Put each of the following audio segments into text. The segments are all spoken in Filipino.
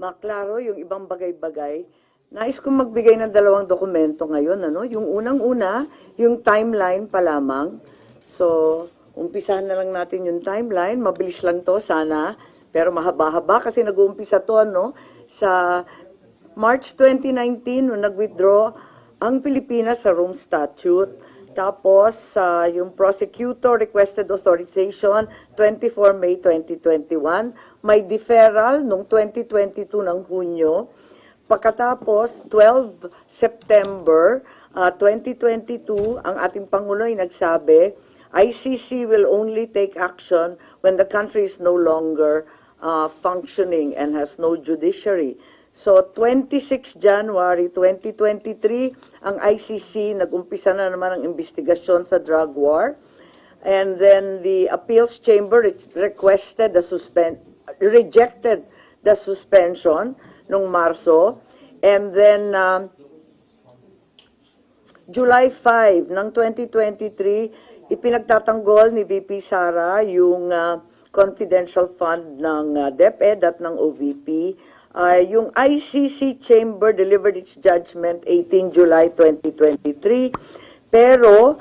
maklaro yung ibang bagay-bagay. Nais kong magbigay ng dalawang dokumento ngayon. Yung unang-una, yung timeline pa lamang. So, umpisahan na lang natin yung timeline. Mabilis lang to sana. Pero mahaba-haba kasi nag-uumpisa to sa March 2019 nung nag-withdraw ang Pilipinas sa Rome Statute. Tapos, yung prosecutor requested authorization 24 May 2021. May deferral noong 2022 ng Hunyo. Pagkatapos, 12 September 2022, ang ating Pangulo ay nagsabi, ICC will only take action when the country is no longer functioning and has no judiciary. So, 26 January 2023, ang ICC nag-umpisa na naman ang investigasyon sa drug war. And then the appeals chamber rejected the suspension nung Marso. And then, July 5 ng 2023, ipinagtatanggol ni VP Sara yung confidential fund ng DepEd at ng OVP. Yung ICC Chamber delivered its judgment 18 July 2023. Pero,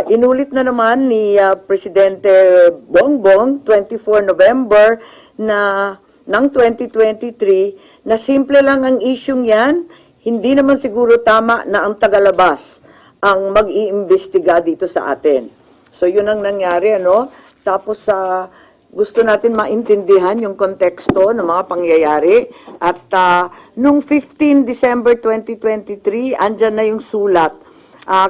inulit na naman ni Presidente Bongbong 24 November ng 2023 na simple lang ang isyung yan, hindi naman siguro tama na ang tagalabas ang mag-iimbestiga dito sa atin. So, yun ang nangyari, Tapos, gusto natin maintindihan yung konteksto ng mga pangyayari. At nung 15 December 2023, andyan na yung sulat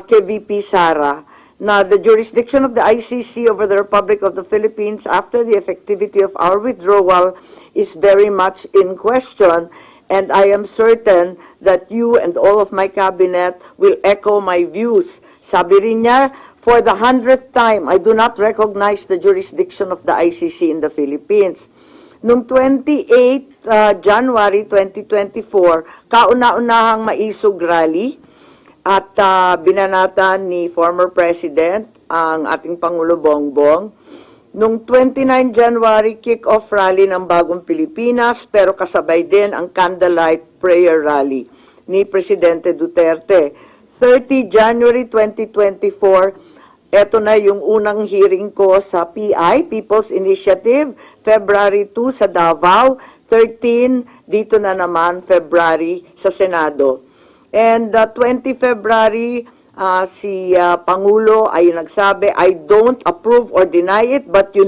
kay VP Sara na the jurisdiction of the ICC over the Republic of the Philippines after the effectivity of our withdrawal is very much in question. And I am certain that you and all of my cabinet will echo my views. Sabi rin niya, for the 100th time, I do not recognize the jurisdiction of the ICC in the Philippines. Noong 28 January 2024, kauna-unahang maisog rally at binanatan ni former President ang ating Pangulo Bongbong. Noong 29 January, kick-off rally ng Bagong Pilipinas, pero kasabay din ang candlelight prayer rally ni Presidente Duterte. 30 January 2024, eto na yung unang hearing ko sa PI, People's Initiative, February 2 sa Davao, 13 dito na naman February sa Senado. And 20 February, si Pangulo ay nagsabi, I don't approve or deny it, but the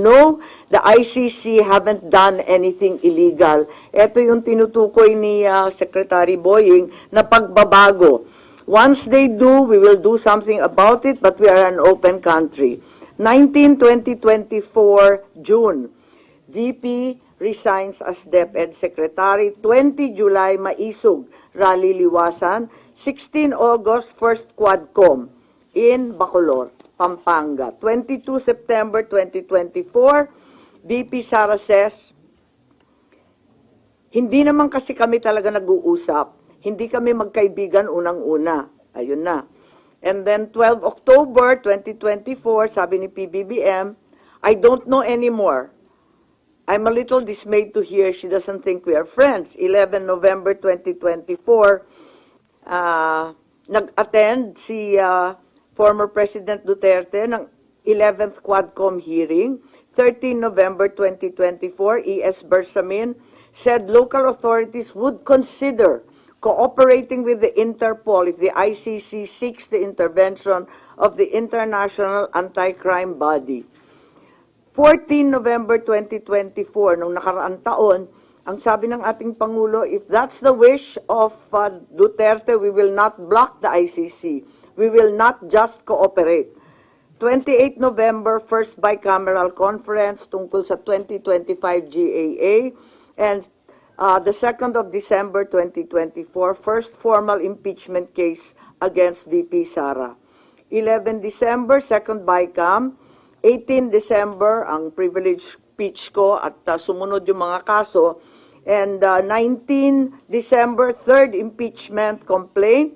ICC haven't done anything illegal. Ito yung tinutukoy ni Secretary Boying na pagbabago. Once they do, we will do something about it, but we are an open country. 2024, June, VP resigns as DepEd Secretary. 20 July, maisog, rally liwasan. 16 August, first Quadcom in Bacolor, Pampanga. 22 September 2024, VP Sara says, hindi naman kasi kami talaga nag-uusap. Hindi kami magkaibigan unang-una. Ayun na. And then 12 October 2024, sabi ni PBBM, I don't know anymore. I'm a little dismayed to hear she doesn't think we are friends. 11 November 2024, nag-attend si former President Duterte ng 11th Quadcom hearing. 13 November 2024, E.S. Bersamin said local authorities would consider cooperating with the Interpol if the ICC seeks the intervention of the International Anti-Crime Body. 14 November 2024, nung nakaraang taon, ang sabi ng ating Pangulo, if that's the wish of Duterte, we will not block the ICC. We will not just cooperate. 28 November, first bicameral conference tungkol sa 2025 GAA. And the 2nd of December 2024, first formal impeachment case against VP Sara. 11 December, second bicam. 18 December, ang privilege speech ko at sumunod yung mga kaso. And 19 December, third impeachment complaint.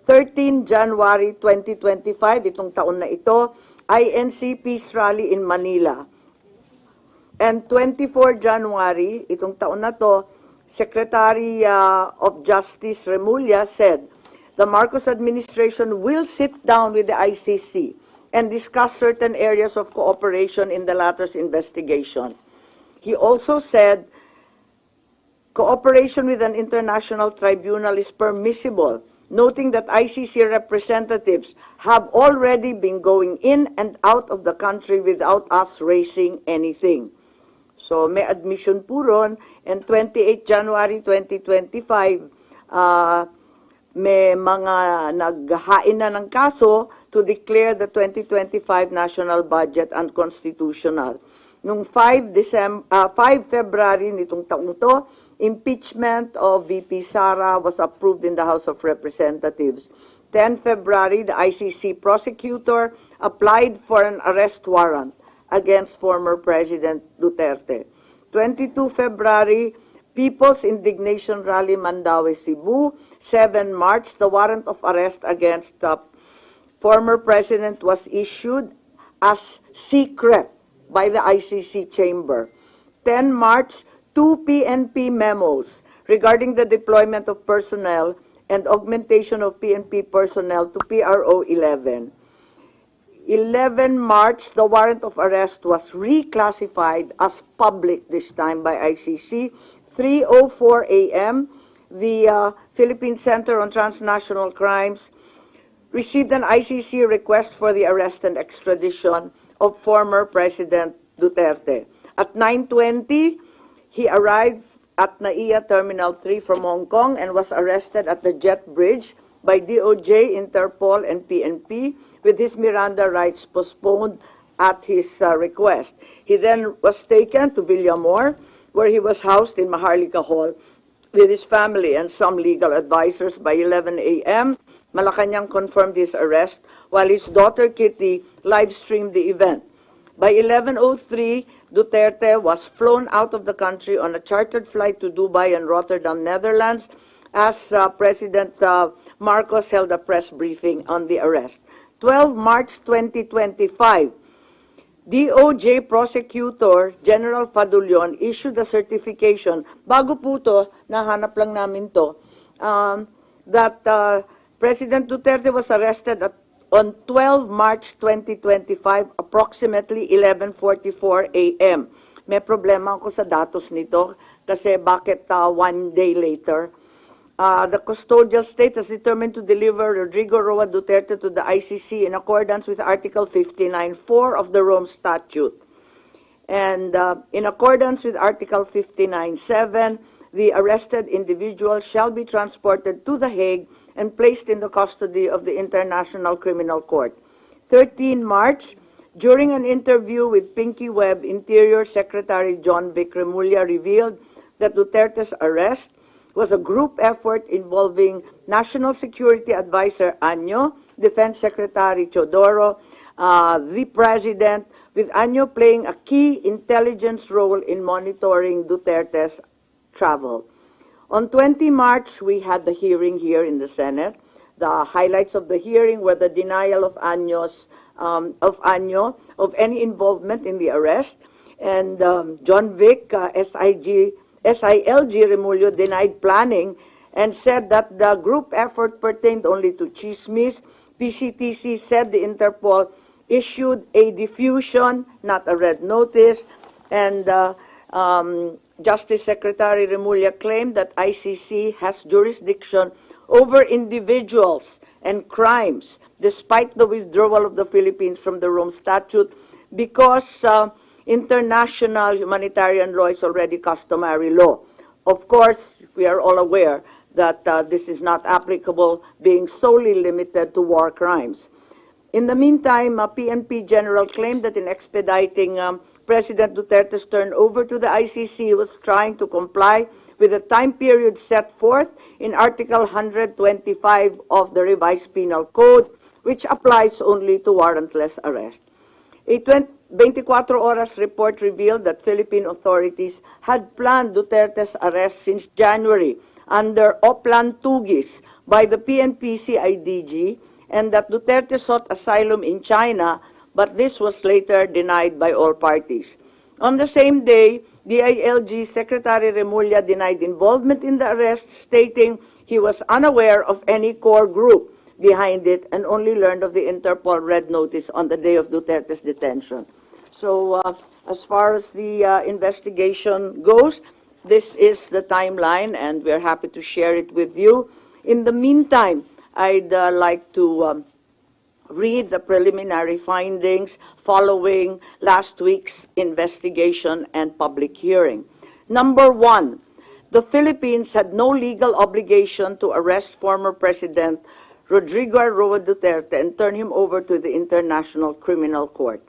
13 January 2025, itong taon na ito, INC Peace Rally in Manila. And 24 January, itong taon na to, Secretary of Justice Remulla said the Marcos administration will sit down with the ICC and discuss certain areas of cooperation in the latter's investigation. He also said cooperation with an international tribunal is permissible, noting that ICC representatives have already been going in and out of the country without us raising anything. So may admission po ron, and 28 January 2025, may mga naghain na ng kaso to declare the 2025 national budget unconstitutional. Noong 5 February nitong taong to, impeachment of VP Sara was approved in the House of Representatives. 10 February, the ICC prosecutor applied for an arrest warrant against former President Duterte. 22 February, People's Indignation Rally Mandaue, Cebu. 7 March, the warrant of arrest against former President was issued as secret by the ICC chamber. 10 March, 2 PNP memos regarding the deployment of personnel and augmentation of PNP personnel to PRO 11. 11 March, the warrant of arrest was reclassified as public this time by ICC. 3:04 a.m., the Philippine Center on Transnational Crimes received an ICC request for the arrest and extradition of former President Duterte. At 9:20, he arrived at NAIA Terminal 3 from Hong Kong and was arrested at the Jet Bridge by DOJ, Interpol, and PNP, with his Miranda rights postponed at his request. He then was taken to Villamor, where he was housed in Maharlika Hall with his family and some legal advisors. By 11 a.m., Malacanang confirmed his arrest, while his daughter Kitty live-streamed the event. By 11:03, Duterte was flown out of the country on a chartered flight to Dubai and Rotterdam, Netherlands, as President Marcos held a press briefing on the arrest. 12 March 2025, DOJ Prosecutor General Fadulion issued a certification, bago po to, nahanap lang namin to, that President Duterte was arrested on 12 March 2025, approximately 11:44 a.m. May problema ako sa datos nito kasi bakit 1 day later? The custodial state has determined to deliver Rodrigo Roa Duterte to the ICC in accordance with Article 59.4 of the Rome Statute. And in accordance with Article 59.7, the arrested individual shall be transported to The Hague and placed in the custody of the International Criminal Court. 13 March, during an interview with Pinky Webb, Interior Secretary John Vic Remulla revealed that Duterte's arrest was a group effort involving National Security Advisor Año, Defense Secretary Teodoro, the President, with Año playing a key intelligence role in monitoring Duterte's travel. On 20 March, we had the hearing here in the Senate. The highlights of the hearing were the denial of Año of any involvement in the arrest, and John Vic, SILG Remulla denied planning and said that the group effort pertained only to chismis. PCTC said the Interpol issued a diffusion, not a red notice, and Justice Secretary Remulla claimed that ICC has jurisdiction over individuals and crimes, despite the withdrawal of the Philippines from the Rome Statute, because international humanitarian law is already customary law. Of course, we are all aware that this is not applicable, being solely limited to war crimes. In the meantime, PNP General claimed that in expediting President Duterte's turnover to the ICC, he was trying to comply with the time period set forth in Article 125 of the Revised Penal Code, which applies only to warrantless arrest. A 24 Horas report revealed that Philippine authorities had planned Duterte's arrest since January under Oplan Tugis by the PNP-CIDG, and that Duterte sought asylum in China, but this was later denied by all parties. On the same day, DILG Secretary Remulla denied involvement in the arrest, stating he was unaware of any core group behind it and only learned of the Interpol red notice on the day of Duterte's detention. So as far as the investigation goes, this is the timeline, and we're happy to share it with you. In the meantime, I'd like to read the preliminary findings following last week's investigation and public hearing. Number one, the Philippines had no legal obligation to arrest former President Rodrigo Roa Duterte and turn him over to the International Criminal Court.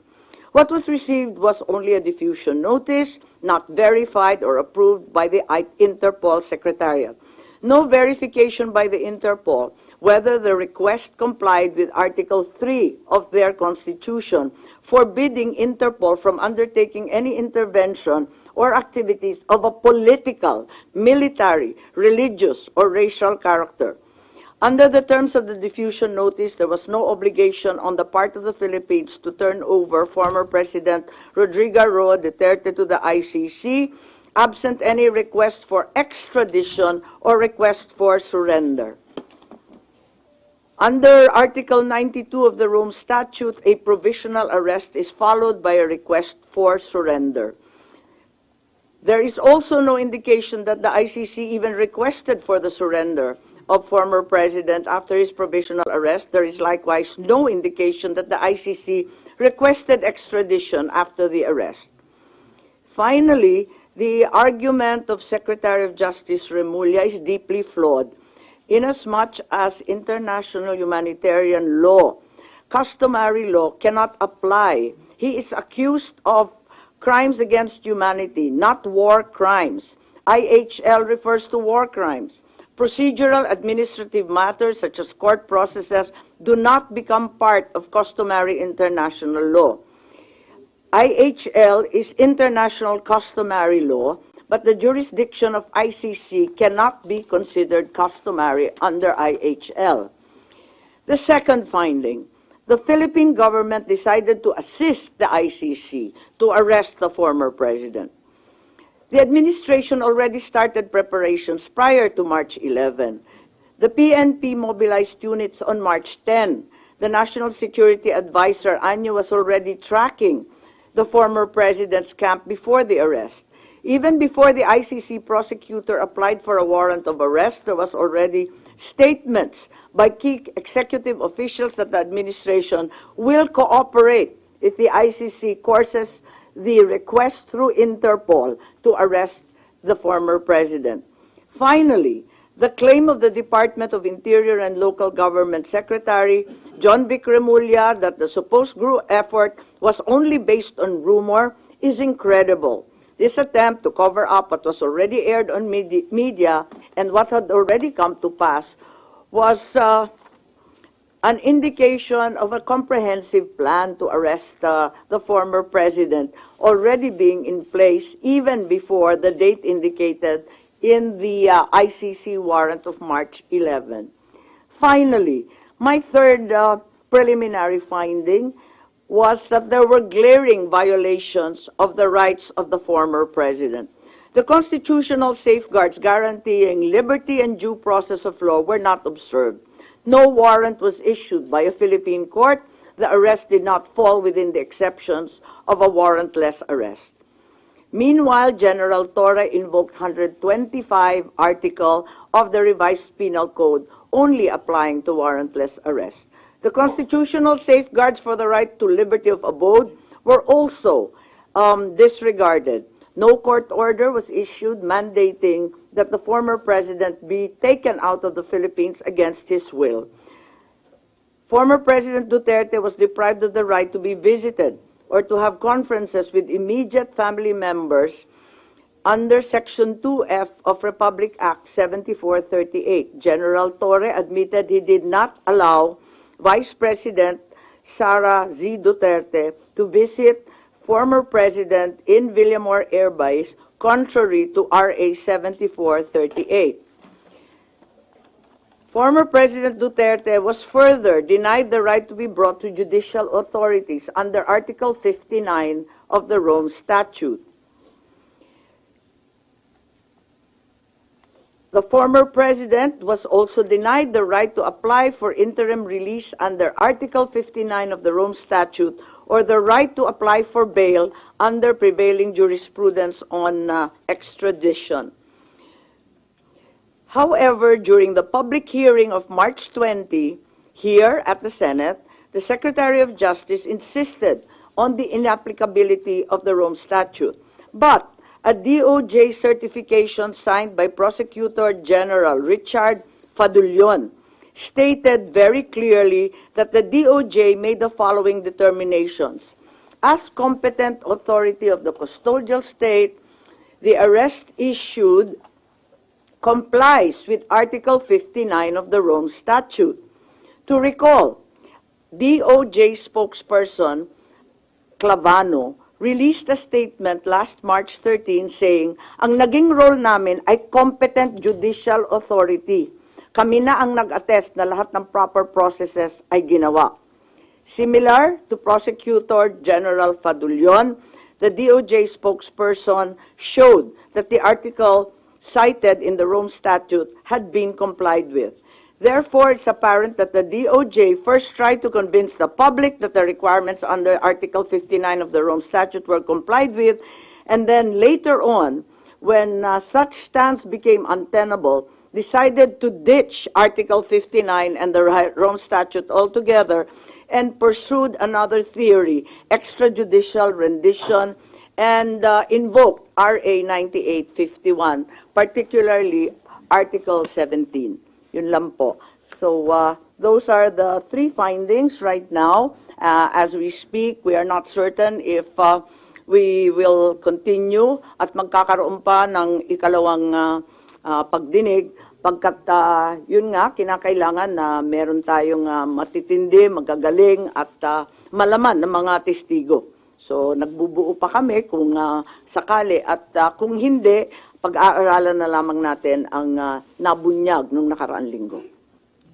What was received was only a diffusion notice, not verified or approved by the Interpol Secretariat. No verification by the Interpol whether the request complied with Article 3 of their Constitution, forbidding Interpol from undertaking any intervention or activities of a political, military, religious, or racial character. Under the terms of the diffusion notice, there was no obligation on the part of the Philippines to turn over former President Rodrigo Roa Duterte to the ICC, absent any request for extradition or request for surrender. Under Article 92 of the Rome Statute, a provisional arrest is followed by a request for surrender. There is also no indication that the ICC even requested for the surrender of former President after his provisional arrest. There is likewise no indication that the ICC requested extradition after the arrest. Finally, the argument of Secretary of Justice Remulla is deeply flawed, inasmuch as international humanitarian law, customary law, cannot apply. He is accused of crimes against humanity, not war crimes. IHL refers to war crimes. Procedural administrative matters such as court processes do not become part of customary international law. IHL is international customary law, but the jurisdiction of ICC cannot be considered customary under IHL. The second finding, the Philippine government decided to assist the ICC to arrest the former president. The administration already started preparations prior to March 11. The PNP mobilized units on March 10. The National Security Advisor, Anyo, was already tracking the former president's camp before the arrest. Even before the ICC prosecutor applied for a warrant of arrest, there was already statements by key executive officials that the administration will cooperate if the ICC courses the request through Interpol to arrest the former president. Finally, the claim of the Department of Interior and Local Government Secretary John Vic Remulla that the supposed group effort was only based on rumor is incredible. This attempt to cover up what was already aired on media and what had already come to pass was an indication of a comprehensive plan to arrest the former president already being in place even before the date indicated in the ICC warrant of March 11. Finally, my third preliminary finding was that there were glaring violations of the rights of the former president. The constitutional safeguards guaranteeing liberty and due process of law were not observed. No warrant was issued by a Philippine court. The arrest did not fall within the exceptions of a warrantless arrest. Meanwhile, General Torre invoked 125 article of the revised penal code only applying to warrantless arrest. The constitutional safeguards for the right to liberty of abode were also disregarded. No court order was issued mandating that the former president be taken out of the Philippines against his will. Former President Duterte was deprived of the right to be visited or to have conferences with immediate family members under Section 2F of Republic Act 7438. General Torre admitted he did not allow Vice President Sara Z. Duterte to visit former president in Villamor Air Base, contrary to RA 7438. Former President Duterte was further denied the right to be brought to judicial authorities under Article 59 of the Rome Statute. The former president was also denied the right to apply for interim release under Article 59 of the Rome Statute or the right to apply for bail under prevailing jurisprudence on extradition. However, during the public hearing of March 20, here at the Senate, the Secretary of Justice insisted on the inapplicability of the Rome Statute. But a DOJ certification signed by Prosecutor General Richard Fadullon stated very clearly that the DOJ made the following determinations. As competent authority of the custodial state, the arrest issued complies with Article 59 of the Rome Statute. To recall, DOJ spokesperson Clavano released a statement last March 13 saying, ang naging role namin ay competent judicial authority. Kami na ang nag-attest na lahat ng proper processes ay ginawa. Similar to Prosecutor General Fadullon, the DOJ spokesperson showed that the article cited in the Rome Statute had been complied with. Therefore, it's apparent that the DOJ first tried to convince the public that the requirements under Article 59 of the Rome Statute were complied with, and then later on, when such stance became untenable, decided to ditch Article 59 and the Rome Statute altogether and pursued another theory, extrajudicial rendition, and invoked RA 9851, particularly Article 17. Yun lang po. So those are the three findings right now. As we speak, we are not certain if we will continue at magkakaroon pa ng ikalawang pagdinig pagkat yun nga, kinakailangan na meron tayong matitindi, magagaling at malaman ng mga testigo. So nagbubuo pa kami kung sakali at kung hindi, pag-aaralan na lamang natin ang nabunyag nung nakaraang linggo.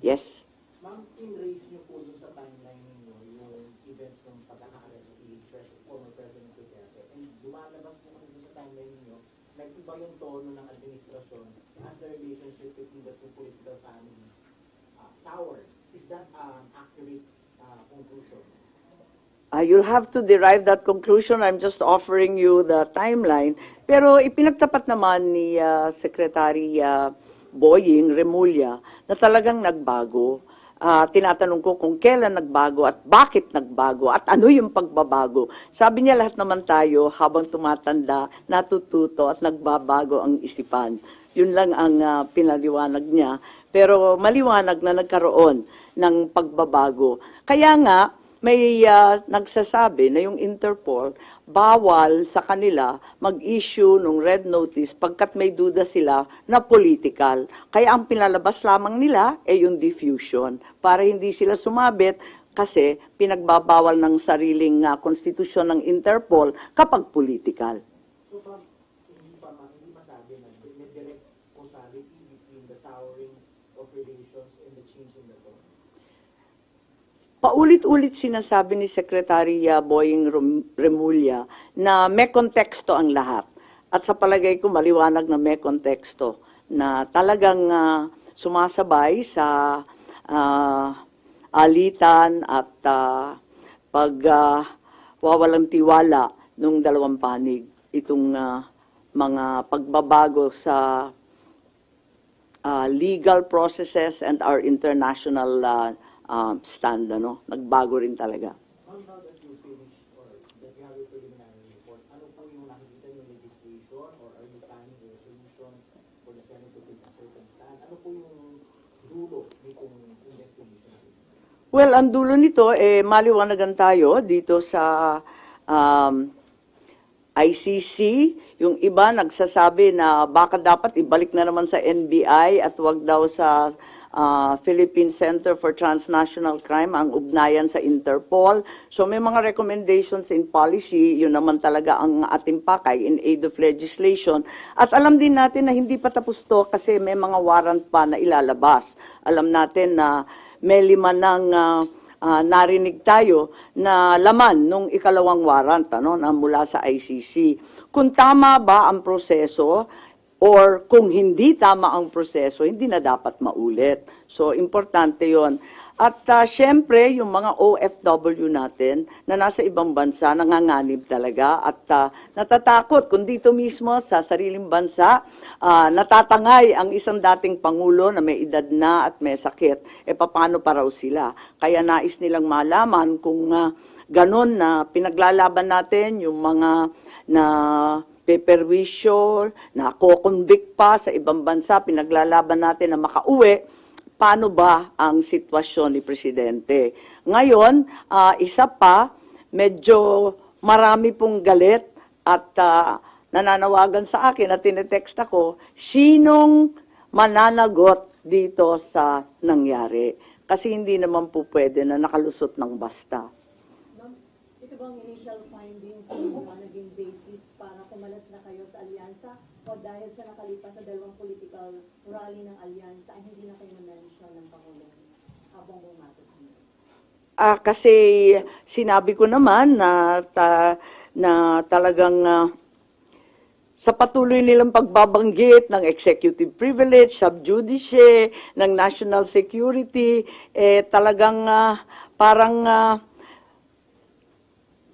Yes? Ma'am, in-raise niyo po sa timeline ninyo yung events ng pagkaka-arrest ni former President Duterte. And lumalabas po kasi sa timeline ninyo, nag-iba yung tono ng administrasyon as the relationship between the two political families soured. Is that an accurate conclusion? You'll have to derive that conclusion. I'm just offering you the timeline. Pero ipinagtapat naman ni Secretary Boying Remulla na talagang nagbago. Tinatanong ko kung kailan nagbago at bakit nagbago at ano yung pagbabago. Sabi niya lahat naman tayo habang tumatanda, natututo at nagbabago ang isipan. Yun lang ang pinaliwanag niya. Pero maliwanag na nagkaroon ng pagbabago. Kaya nga, may nagsasabi na yung Interpol bawal sa kanila mag-issue ng red notice pagkat may duda sila na political. Kaya ang pinalabas lamang nila ay yung diffusion para hindi sila sumabit kasi pinagbabawal ng sariling konstitusyon ng Interpol kapag political. So, hindi masabi na may direct causality between the souring of relations and the change in the tone? Paulit-ulit sinasabi ni Secretary Boying Remulla na may konteksto ang lahat. At sa palagay ko, maliwanag na may konteksto na talagang sumasabay sa alitan at pagwawalang tiwala ng dalawang panig. Itong mga pagbabago sa legal processes and our international stand, nagbago rin talaga. Now that you finished or that you have a preliminary report, ano po yung nakikita yung legislation or are you planning a resolution for the Senate to take a certain stand? Ano po yung dulo nitong investigation? Well, ang dulo nito, maliwanagan tayo dito sa ICC. Yung iba nagsasabi na baka dapat ibalik na naman sa NBI at wag daw sa Philippine Center for Transnational Crime ang ugnayan sa Interpol. So may mga recommendations in policy, yun naman talaga ang ating pakay in aid of legislation. At alam din natin na hindi pa tapos to kasi may mga warrant pa na ilalabas. Alam natin na may 5 ng narinig tayo na laman nung ikalawang warrant na mula sa ICC. Kung tama ba ang proseso or kung hindi tama ang proseso, hindi na dapat maulit. So, importante yon. At syempre, yung mga OFW natin na nasa ibang bansa, nanganganib talaga at natatakot kung dito mismo sa sariling bansa, natatangay ang isang dating Pangulo na may edad na at may sakit. Paano pa raw sila? Kaya nais nilang malaman kung ganun na pinaglalaban natin yung mga na peperwisyo, na kukonvict pa sa ibang bansa, pinaglalaban natin na makauwi, paano ba ang sitwasyon ni Presidente? Ngayon, isa pa, medyo marami pong galit at nananawagan sa akin at tinetext ako, sinong mananagot dito sa nangyari? Kasi hindi naman po pwede na nakalusot ng basta. Ma'am, ito bang initial findings yung naging basis para kumalas na kayo sa alyansa o dahil sa nakalipas na dalawang political rally ng alyansa ay hindi na kayo na-mention ng Pangulong Bongbong Marcos? Kasi sinabi ko naman na, na talagang sa patuloy nilang pagbabanggit ng executive privilege, sub judice, ng national security, talagang parang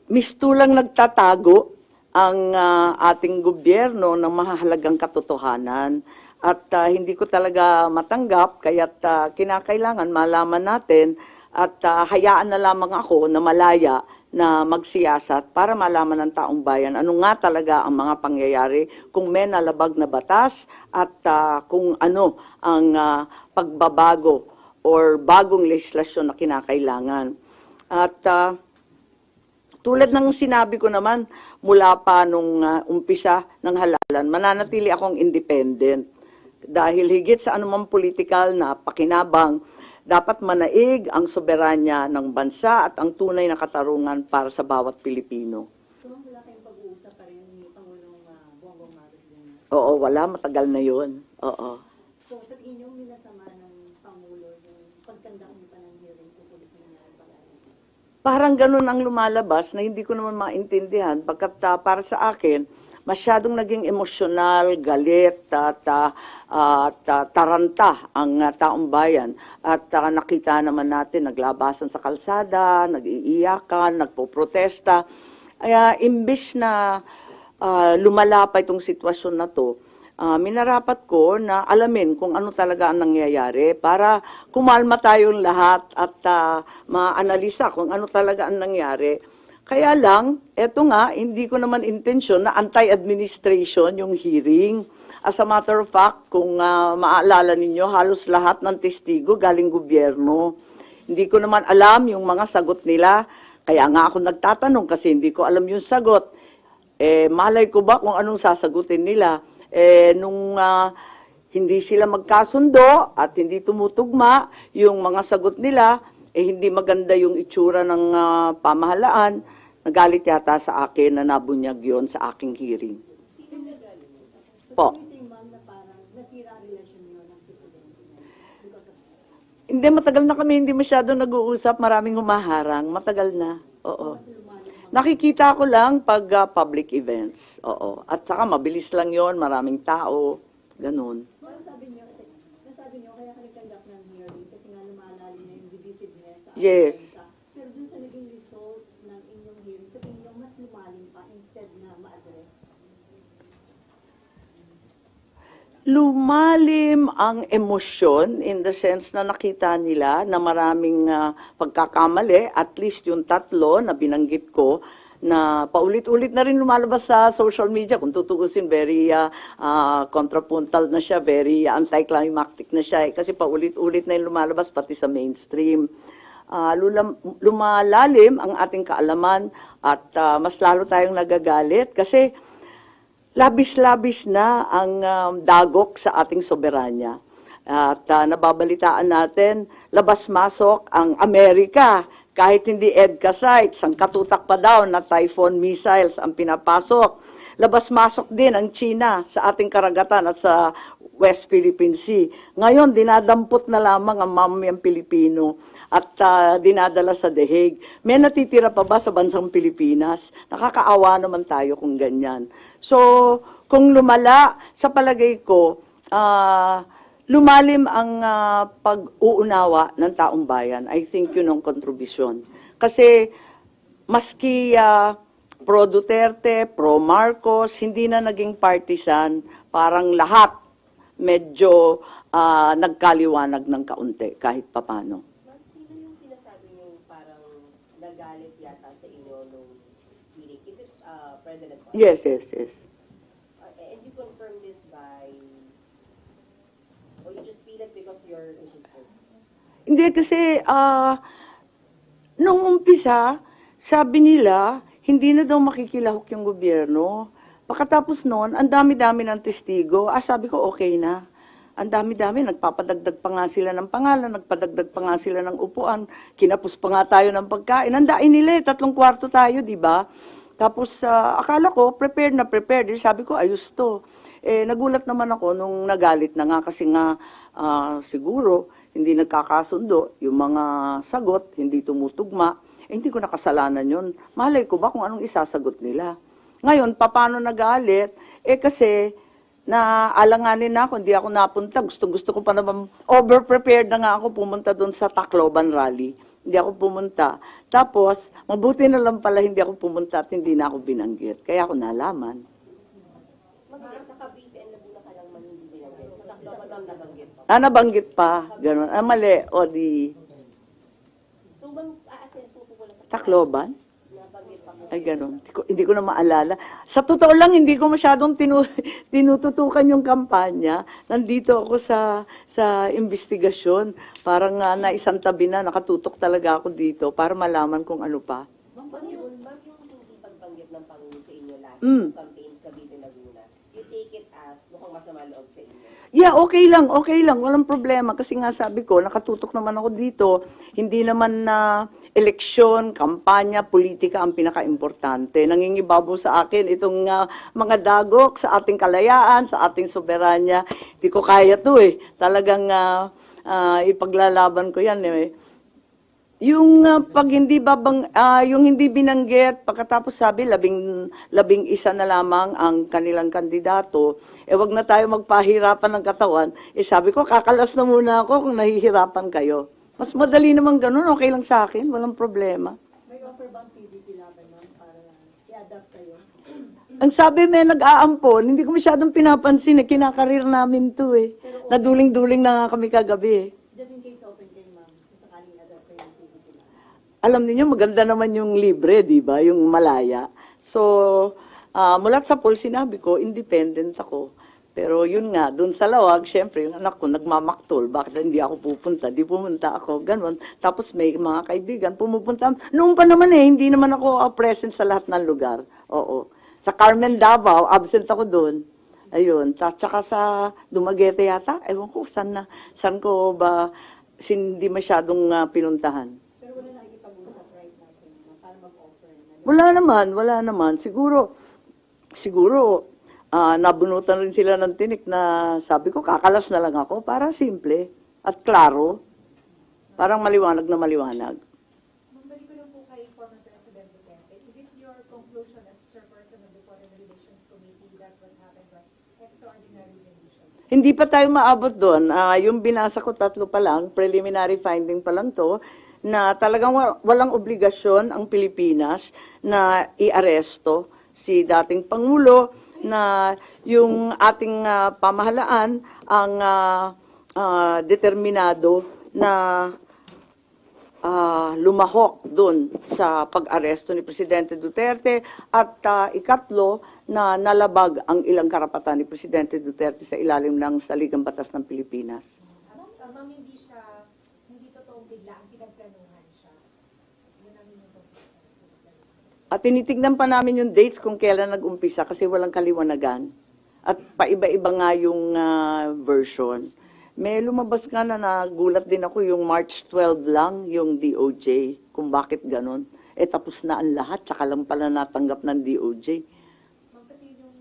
mistulang nagtatago ang ating gobyerno ng mahalagang katotohanan. At hindi ko talaga matanggap, kaya't kinakailangan malaman natin at hayaan na lamang ako na malaya na magsiyasat para malaman ng taong bayan ano nga talaga ang mga pangyayari, kung may nalabag na batas at kung ano ang pagbabago or bagong legislasyon na kinakailangan. At tulad ng sinabi ko naman, mula pa nung umpisa ng halalan, mananatili akong independent. Dahil higit sa anumang politikal na pakinabang, dapat manaig ang soberanya ng bansa at ang tunay na katarungan para sa bawat Pilipino. So, wala kayong pag-uusap pa rin ni Pangulong Bongbong Marcos din? Oo, wala. Matagal na yun. Oo. So, sa tingin niyo, minasama ng Pangulo yung pagkandak niyo pa ng hearing tungkol sa nangyari pag-aari? Parang ganun ang lumalabas na hindi ko naman maintindihan pagkat para sa akin, masyadong naging emosyonal, galit at taranta ang taong bayan. At nakita naman natin, naglabasan sa kalsada, nag-iiyakan, nagpoprotesta. Kaya imbis na lumala pa itong sitwasyon na to, minarapat ko na alamin kung ano talaga ang nangyayari para kumalma tayong lahat at maanalisa kung ano talaga ang nangyari. Kaya lang, eto nga, hindi ko naman intensyon na anti-administration yung hearing. As a matter of fact, kung maaalala ninyo, halos lahat ng testigo galing gobyerno. Hindi ko naman alam yung mga sagot nila. Kaya nga ako nagtatanong kasi hindi ko alam yung sagot. Malay ko ba kung anong sasagutin nila? Nung hindi sila magkasundo at hindi tumutugma yung mga sagot nila, hindi maganda yung itsura ng pamahalaan. Nagalit yata sa akin na nabunyag yon sa aking hearing. Sino nagalit? Po. So, yung ma'am na parang nasira ang relasyon niyo ng Presidente because of that? Hindi, matagal na kami hindi masyado nag-uusap, maraming humaharang. Matagal na, oo. Nakikita ko lang pag public events, oo. At saka mabilis lang yon, maraming tao, ganun. Nasabi niyo kaya ka nagkandak ng hearing kasi nga lumalalim na yung divisiveness sa Yes. alyansa. Pero dun sa naging result ng inyong hearing, sa tingin niyo mas lumalim pa instead na ma-address? Lumalim ang emosyon in the sense na nakita nila na maraming pagkakamali, at least yung tatlo na binanggit ko, na paulit-ulit na rin lumalabas sa social media. Kung tutuusin, very contrapuntal na siya, very anticlimactic na siya. Kasi paulit-ulit na yung lumalabas pati sa mainstream. Lumalalim ang ating kaalaman at mas lalo tayong nagagalit kasi labis-labis na ang dagok sa ating soberanya. At nababalitaan natin, labas-masok ang Amerika. Kahit hindi EDCA sites, ang katutak pa daw na Typhoon missiles ang pinapasok. labas-masok din ang China sa ating karagatan at sa West Philippine Sea. Ngayon, dinadampot na lamang ang mamayang Pilipino at dinadala sa The Hague. May natitira pa ba sa bansang Pilipinas? Nakakaawa naman tayo kung ganyan. So, kung lumala, sa palagay ko, lumalim ang pag-uunawa ng taong bayan. I think yun ang kontribusyon. Kasi maski pro Duterte, pro Marcos, hindi na naging partisan, parang lahat medyo nagkaliwanag ng kaunti kahit papano. Ma'am, sino yung sinasabi niyo parang nagalit yata sa inyo nung hearing? Is it President Marcos? Yes. And you confirm this by, or you just feel it because you're in his group? Hindi kasi, nung umpisa, sabi nila, hindi na daw makikilahok yung gobyerno. Pagkatapos noon, ang dami-dami ng testigo. Sabi ko, okay na. Ang dami-dami, nagpapadagdag pa nga sila ng pangalan, nagpadagdag pa nga sila ng upuan, kinapos pa nga tayo ng pagkain. Andain nila 3 kwarto tayo, di ba? Tapos, akala ko, prepared na prepared. Sabi ko, ayos to. Nagulat naman ako nung nagalit na nga kasi nga siguro hindi nagkakasundo, yung mga sagot, hindi tumutugma. Hindi ko nakasalanan yun. Malay ko ba kung anong isasagot nila? Ngayon, paano nagalit? Kasi naalanganin na ako, hindi ako napunta. Gusto ko pa naman, over-prepared na nga ako pumunta doon sa Tacloban rally. Hindi ako pumunta. Tapos, mabuti na lang pala hindi ako pumunta at hindi na ako binanggit. Kaya ako nalaman. Ma'am, sa Cavite and Laguna ka lang man hindi binanggit. Sa Tacloban, ma'am, nabanggit pa. Nabanggit pa. Ganun. Mali. O di, So, ma'am, aatin po wala sa Tacloban? nabanggit pa po. Ay, ganun. Hindi ko na maalala. Sa totoo lang, hindi ko masyadong tinututukan yung kampanya. Nandito ako sa investigasyon. Parang naisang tabi na, nakatutok talaga ako dito para malaman kung ano pa. Ma'am, yung hindi pagbanggit ng Pangulo sa inyo last Mm. campaigns Cavite Laguna, you take it as mukhang masama loob sa inyo. Yeah, okay lang. Walang problema. Kasi nga sabi ko, nakatutok naman ako dito. Hindi naman na eleksyon, kampanya, politika ang pinaka-importante. Nangingibabaw sa akin itong mga dagok sa ating kalayaan, sa ating soberanya. Hindi ko kaya to Talagang ipaglalaban ko yan Yung pag yung hindi binanggit, pagkatapos sabi 11 na lamang ang kanilang kandidato, wag na tayo magpahirapan ng katawan. Sabi ko, kakalas na muna ako kung nahihirapan kayo. Mas madali naman ganun, okay lang sa akin, walang problema. May offer bang PDP laban, ma'am, para i-adapt kayo? Ang sabi may nag-aampon, hindi ko masyadong pinapansin kinakarir namin to Naduling-duling na nga kami kagabi Just in case open kayo, ma'am, kung sakaling i-adapt kayo ng PDP laban. Alam niyo maganda naman yung libre, di ba? Yung malaya. So, mula sa poll, sinabi ko, independent ako. Pero yun nga, dun sa lawag, syempre, yung anak ko nagmamaktol, bakit hindi ako pupunta? Di pumunta ako, ganun. Tapos may mga kaibigan, pumupunta. Noong pa naman hindi naman ako present sa lahat ng lugar. Oo. Sa Carmen Davao, absent ako dun. Ayun. Tsaka sa Dumaguete yata, ewan ko, saan ko ba hindi masyadong pinuntahan. Pero wala nakikipag-usap right now sa inyo, ma'am, para mag-offer na. Wala naman. Siguro, nabunutan rin sila ng tinik na sabi ko, kakalas na lang ako para simple at klaro. Parang maliwanag na maliwanag. Mambalik ko lang po kay former President Duterte. Is it your conclusion as chairperson of the Foreign Relations Committee that what happened was extraordinary rendition? Hindi pa tayo maabot doon. Yung binasa ko 3 pa lang, preliminary finding pa lang to, na talagang walang obligasyon ang Pilipinas na i-aresto si dating Pangulo, na yung ating pamahalaan ang determinado na lumahok doon sa pag-aresto ni Presidente Duterte at ikatlo na nalabag ang ilang karapatan ni Presidente Duterte sa ilalim ng Saligang Batas ng Pilipinas. Ma'am, hindi totoong bigla ang pinagplanuhan siya. Yun ang inyong conclusion. At tinitignan pa namin yung dates kung kailan nag-umpisa kasi walang kaliwanagan. At paiba-iba nga yung version. May lumabas nga na nagulat din ako yung March 12 lang, yung DOJ, kung bakit ganun. Tapos na ang lahat, tsaka lang pala natanggap ng DOJ. Ma'am, kasi yung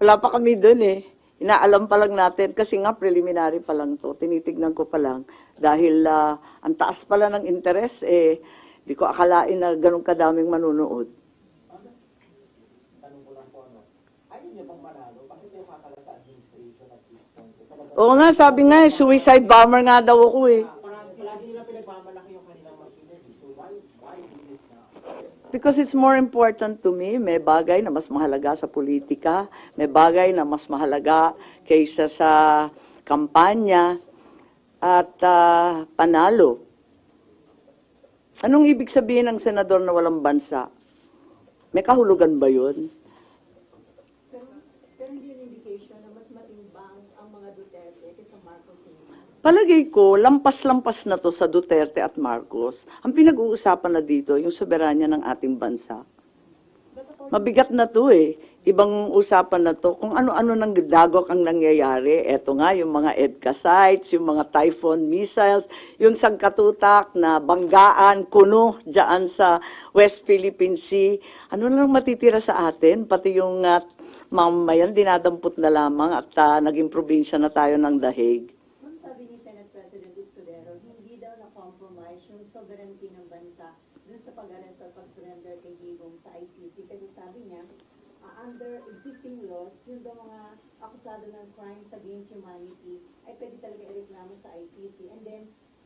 Wala pa kami dun eh. Inaalam pa lang natin kasi nga preliminary pa lang to. Tinitignan ko pa lang dahil ang taas pala ng interest eh di ko akalain na ganun kadaming manunood. Tanong ko lang po, ano, ayaw niyo bang manalo? Bakit niyo kakala sa administration at this point? Oo nga, sabi nga, suicide bomber nga daw ako eh. Parang palagi nila pinagmamalaki yung kanilang machinery. So why do this now? Because it's more important to me. May bagay na mas mahalaga sa politika, may bagay na mas mahalaga kaysa sa kampanya at panalo. Anong ibig sabihin ng senador na walang bansa? May kahulugan ba yun? Pero hindi yung indication na mas matimbang ang mga Duterte kaysa Marcos. Palagay ko, lampas-lampas na to sa Duterte at Marcos. Ang pinag-uusapan na dito, yung soberanya ng ating bansa. Mabigat na to eh. Ibang usapan na to. Kung ano-ano nang dagok ang nangyayari, eto nga, yung mga EDCA sites, yung mga Typhoon missiles, yung sangkatutak na banggaan, kuno, dyan sa West Philippine Sea. Ano lang matitira sa atin? Pati yung mamayan, dinadampot na lamang at naging probinsya na tayo ng dahig. Ma'am, sabi ni Senate President Escudero, hindi daw na-compromise yung sovereignty ng bansa dun sa pag-arrest or pag-surrender kay Digong sa ICC. Kasi sabi niya, under existing laws, yung daw mga akusado ng crimes against humanity ay pwede talaga ireklamo sa ICC. And then,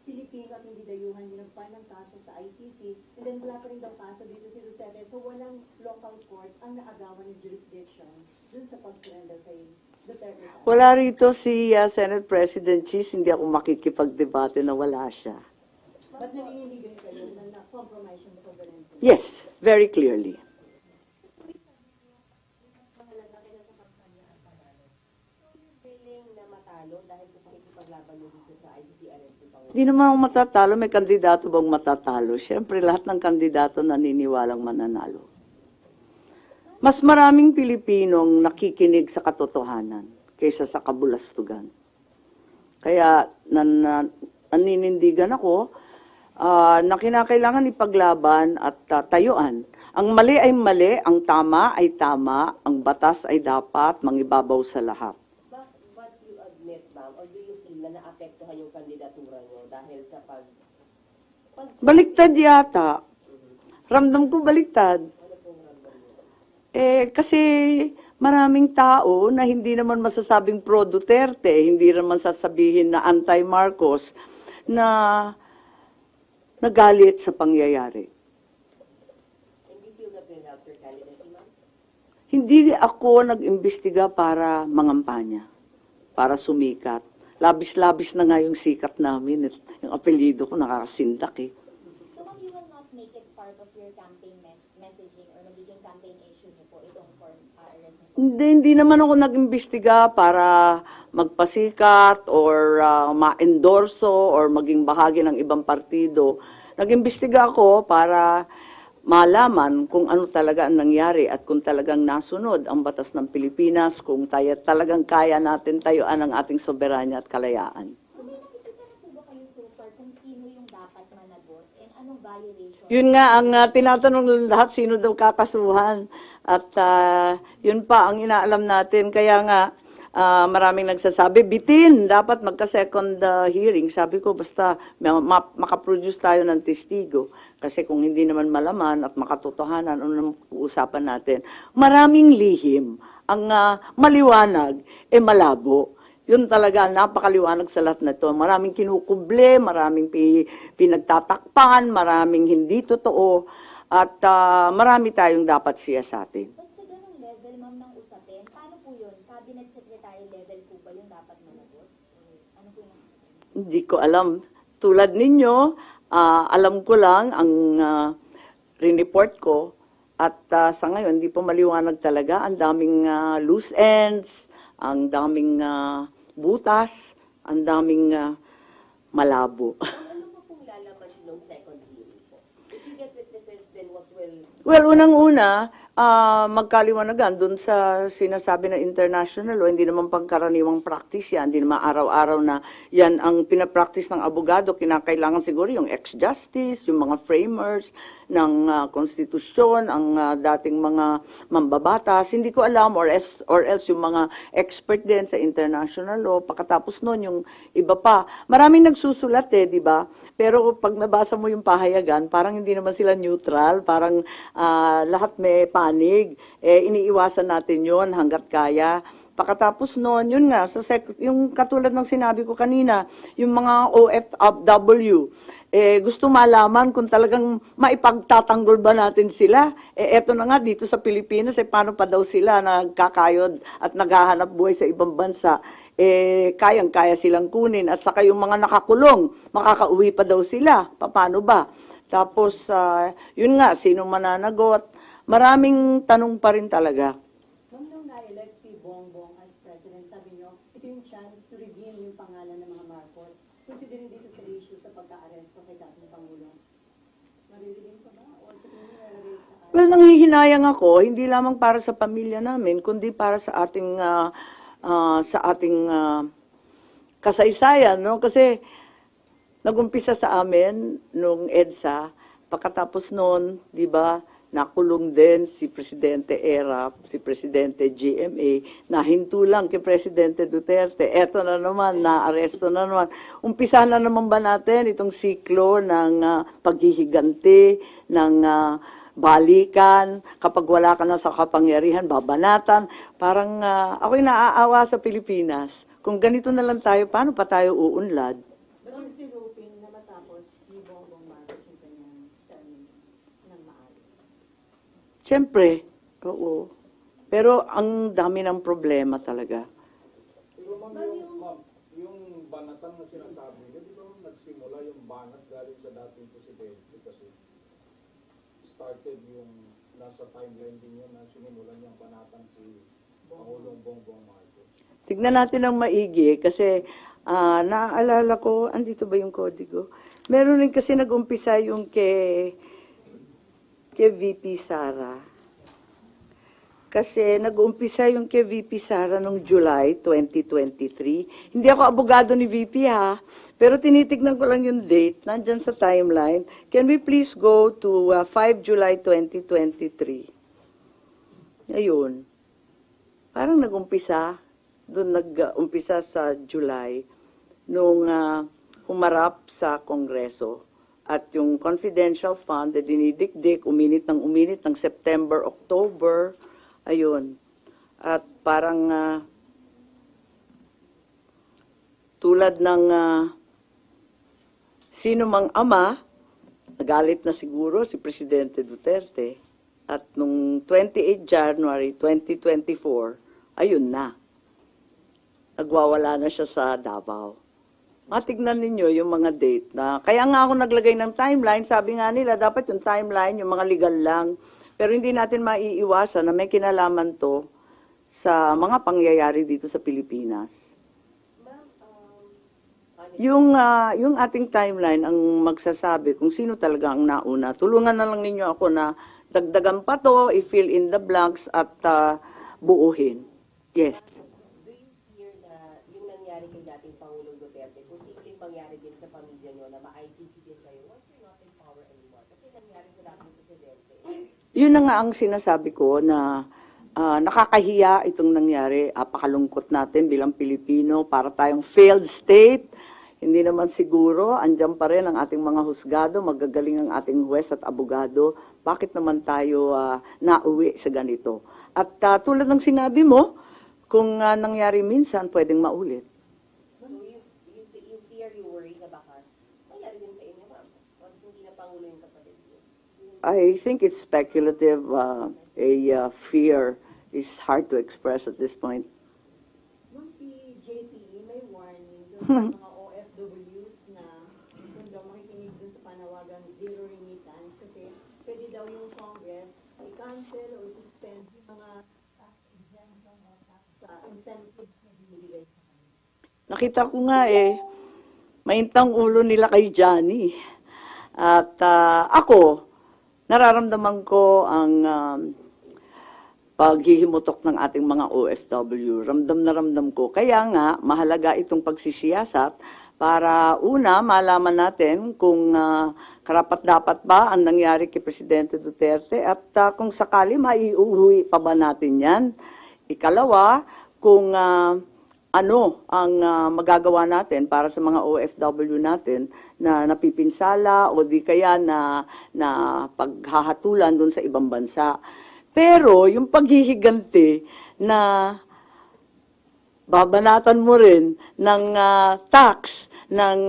Pilipino at hindi dayuhan yung nag-file ng kaso sa ICC. And then, wala pa rin daw kaso dito si Duterte. So, walang local court ang naagawan ng jurisdiction dun sa pag-surrender kay Duterte. Wala rito si Senate President Cheese, hindi ako makikipagdebate na wala siya. Ba't naninindigan kayo na na-compromise yung sovereignty? Yes, very clearly. Feeling na matalo dahil sa pakikipaglaban niyo dito sa ICC arrest ni Pangulong. Hindi naman ako matatalo. May kandidato bang matatalo? Siyempre, lahat ng kandidato naniniwalang mananalo. Mas maraming Pilipinong nakikinig sa katotohanan kaysa sa kabulastugan. Kaya naninindigan ako na kinakailangan ipaglaban at tayuan. Ang mali ay mali, ang tama ay tama, ang batas ay dapat mangibabaw sa lahat. But you admit, ma'am, or do you feel na naapektuhan yung kandidatura niyo dahil sa Baliktad yata. Ramdam ko baliktad. ano pong ramdam niyo? Kasi maraming tao na hindi naman masasabing pro-Duterte, hindi naman sasabihin na anti-Marcos, na nagalit sa pangyayari. And you feel that will help your candidacy, ma'am? Hindi ako nag-imbestiga para mangampanya, para sumikat. Labis-labis na nga yung sikat namin. Yung apelyido ko nakakasindak eh. So, ma'am, you will not make it part of your campaign messaging or magiging campaign issue niyo po itong arrest niyo? Hindi naman ako nag-imbestiga para magpasikat or ma-endorso or maging bahagi ng ibang partido. Nag-imbestiga ako para malaman kung ano talaga ang nangyari at kung talagang nasunod ang batas ng Pilipinas, kung talagang kaya natin tayuan ang ating soberanya at kalayaan. So, may nakikita na po ba kayo so far kung sino yung dapat managot and anong violation? Yun nga, ang tinatanong ng lahat, sino daw kakasuhan. At yun pa ang inaalam natin. Kaya nga, maraming nagsasabi, bitin, dapat magka-second hearing. Sabi ko, basta makaproduce tayo ng testigo. Kasi kung hindi naman malaman at makatotohanan, ano nang uusapan natin? Maraming lihim. Ang maliwanag, malabo. Yun talaga, napakaliwanag sa lahat na ito. Maraming kinukuble, maraming pinagtatakpan, maraming hindi totoo, at marami tayong dapat siyasatin. But sa ganung level, ma'am, ng usapin, paano po yun? Cabinet Secretary level po ba yung dapat managot? Ano po yung Hindi ko alam. Tulad ninyo, alam ko lang ang report ko at sa ngayon, hindi pa maliwanag talaga. Ang daming loose ends, ang daming butas, ang daming malabo. Ano po pong lalaman ng second hearing po? If you get witnesses, then what will... Well, unang-una, magkaliwanagan dun sa sinasabi na international law, hindi naman pangkaraniwang practice yan, hindi naman araw-araw na yan ang pinapractice ng abogado, kinakailangan siguro yung ex-justice, yung mga framers ng konstitusyon, ang dating mga mambabatas, hindi ko alam, or else yung mga expert din sa international law, pagkatapos nun yung iba pa. Maraming nagsusulat di ba? Pero pag nabasa mo yung pahayagan, parang hindi naman sila neutral, parang lahat may panig, iniiwasan natin yon hanggat kaya. Pagkatapos noon, yun nga, yung katulad ng sinabi ko kanina, yung mga OFW, gusto malaman kung talagang maipagtatanggol ba natin sila. Eto na nga dito sa Pilipinas, paano pa daw sila nagkakayod at naghahanap buhay sa ibang bansa. Kayang-kaya silang kunin. At saka yung mga nakakulong, makakauwi pa daw sila. Paano ba? Tapos, yun nga, sino mananagot? Maraming tanong pa rin talaga. Nung na-elect si Bongbong as president, sabi niyo, ito yung chance to redeem yung pangalan ng mga Marcos. Considering dito sa issue sa pagka-aresto kay dating Pangulo. Mariredeem ko ba? O sa tingin niyo nalagay sa Well, nanghihinayang ako, hindi lamang para sa pamilya namin, kundi para sa ating kasaysayan, no? Kasi nagumpisa sa amin nung EDSA, pagkatapos noon, 'di ba, nakulong din si Presidente ERAP, si Presidente GMA, nahinto lang kay Presidente Duterte. Eto na naman, naaresto na naman. Umpisa na naman ba natin itong siklo ng paghihiganti, ng balikan, kapag wala ka na sa kapangyarihan, babanatan. Parang ako'y naaawa sa Pilipinas. Kung ganito na lang tayo, paano pa tayo uunlad? But you're still hoping na matapos ni Bongbong Marcos yung kanyang term ng maayos. Siyempre, oo. Pero ang dami ng problema talaga. Pero ma'am, yung banatan na sinasabi niyo, di ba nagsimula yung banat galing sa dating presidente kasi started yung nasa timeline din yun na sinimulan yung banatan si Pangulong Bongbong Marcos. Tignan natin ang maigi kasi naaalala ko, andito ba yung kodigo? Meron rin kasi nag-umpisa yung kay VP Sara. Kasi nag-umpisa yung kay VP Sara noong July 2023. Hindi ako abogado ni VP ha, pero tinitignan ko lang yung date, nandyan sa timeline. Can we please go to 5 July 2023? Ayun. Parang nag-umpisa, doon nag-umpisa sa July, nung humarap sa Kongreso. At yung confidential fund na dinidikdik, uminit ng September, October, ayun. At parang tulad ng sino mang ama, nagalit na siguro si Presidente Duterte. At nung 28 January 2024, ayun na. Nagwawala na siya sa Davao. Matignan ninyo yung mga date na, kaya nga ako naglagay ng timeline, sabi nga nila, dapat yung timeline, yung mga legal lang. Pero hindi natin maiiwasan na may kinalaman to sa mga pangyayari dito sa Pilipinas. Yung ating timeline ang magsasabi kung sino talaga ang nauna. Tulungan na lang ninyo ako na dagdagan pa to, i-fill in the blanks at buuhin. Yes. Do you fear na yung nangyari kay dating Pangulong Duterte, posibleng mangyari din sa pamilya nyo na ma-ICC din kayo once you're not in power anymore? Kasi nangyari sa dating Presidente. Yun na nga ang sinasabi ko na nakakahiya itong nangyari. Apakalungkot natin bilang Pilipino para tayong failed state. Hindi naman siguro, andyan pa rin ang ating mga husgado, magagaling ang ating huwes at abogado. Bakit naman tayo nauwi sa ganito? At tulad ng sinabi mo, kung nangyari minsan, pwedeng maulit. So you fear, you worry na baka mangyari din sa inyo, ma'am? O hindi na Pangulo yung kapatid niyo? I think it's speculative. A fear is hard to express at this point. Nung si JP, may warning doon sa mga OFWs na kung daw makikinig doon sa panawagang zero remittance kasi pwede daw yung Congress i-cancel or suspend yung mga tax exemption or tax incentives na binibigay sa kanila. Nakita ko nga maintang ulo nila kay Johnny. At ako, nararamdaman ko ang paghihimutok ng ating mga OFW. Ramdam na ramdam ko. Kaya nga, mahalaga itong pagsisiyasat para una, malaman natin kung karapat-dapat ba ang nangyari kay Presidente Duterte at kung sakali maiuwi pa ba natin yan. Ikalawa, kung ano ang magagawa natin para sa mga OFW natin na napipinsala o di kaya na paghahatulan doon sa ibang bansa. Pero yung paghihiganti na babanatan mo rin ng tax, ng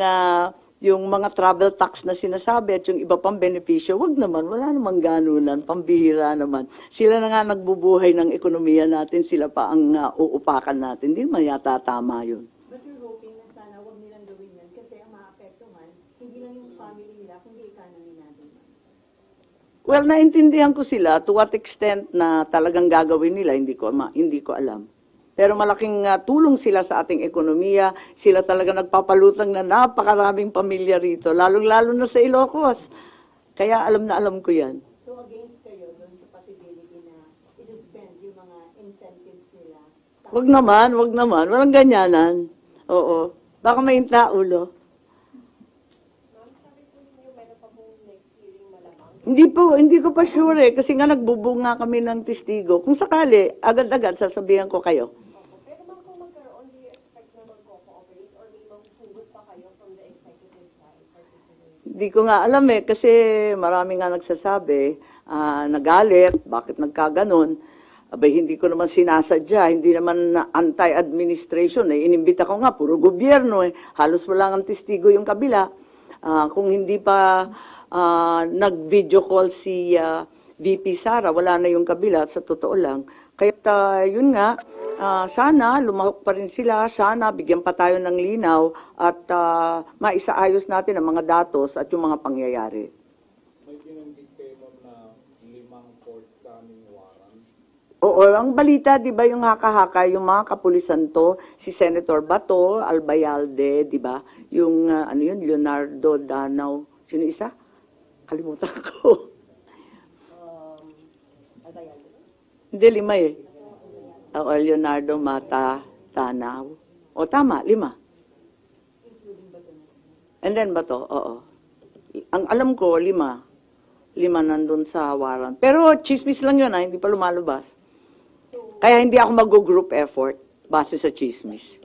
yung mga travel tax na sinasabi at yung iba pang benepisyo, wag naman, wala namang ganunan, pambihira naman. Sila na nga nagbubuhay ng ekonomiya natin, sila pa ang uupakan natin. Hindi man yata tama yun. But you're hoping na sana wag nilang gawin yan kasi ang maapektuhan, hindi lang yung family nila, kundi economy natin. Well, naintindihan ko sila to what extent na talagang gagawin nila, hindi ko alam. Pero malaking tulong sila sa ating ekonomiya. Sila talaga nagpapalutang na napakaraming pamilya rito, lalong-lalo na sa Ilocos. Kaya alam na alam ko yan. So against kayo doon sa possibility na isuspend yung mga incentives nila? Wag naman. Walang ganyanan. Oo. Baka may ulo. Ma'am, sabi po ninyo, meron pa pong next hearing malamang. Hindi ko pa sure kasi nga nagbubunga kami ng testigo. Kung sakali, agad-agad sasabihan ko kayo. Pero ma'am, kung magkaroon, do you expect na mag-cooperate or may maghugot pa kayo from the executive side particularly? Hindi ko nga alam kasi marami nga nagsasabi, nagalit, bakit nagkaganon. Abay, hindi ko naman sinasadya, hindi naman anti-administration. Inimbita ko nga, puro gobyerno. Halos wala ng testigo yung kabila. Kung hindi pa nag-video call si VP Sara, wala na yung kabila, sa totoo lang. Kaya yun nga, sana lumahok pa rin sila, sana bigyan pa tayo ng linaw at maisaayos natin ang mga datos at yung mga pangyayari. May binanggit kayo ma'am na 5 forthcoming warrant. Oo, ang balita, di ba, yung haka-haka, yung mga kapulisan to, si Senator Bato, Albayalde, di ba? Yung, Leonardo Danao, sino isa? Kalimutan ko. Albayalde? Hindi, 5 eh. Oo, Leonardo Mata Danao. O, tama, 5. And then Bato, oo. Ang alam ko, 5. 5 nandun sa warrant. Pero chismis lang yun, hindi pa lumalabas. Kaya hindi ako mag-group effort base sa chismis.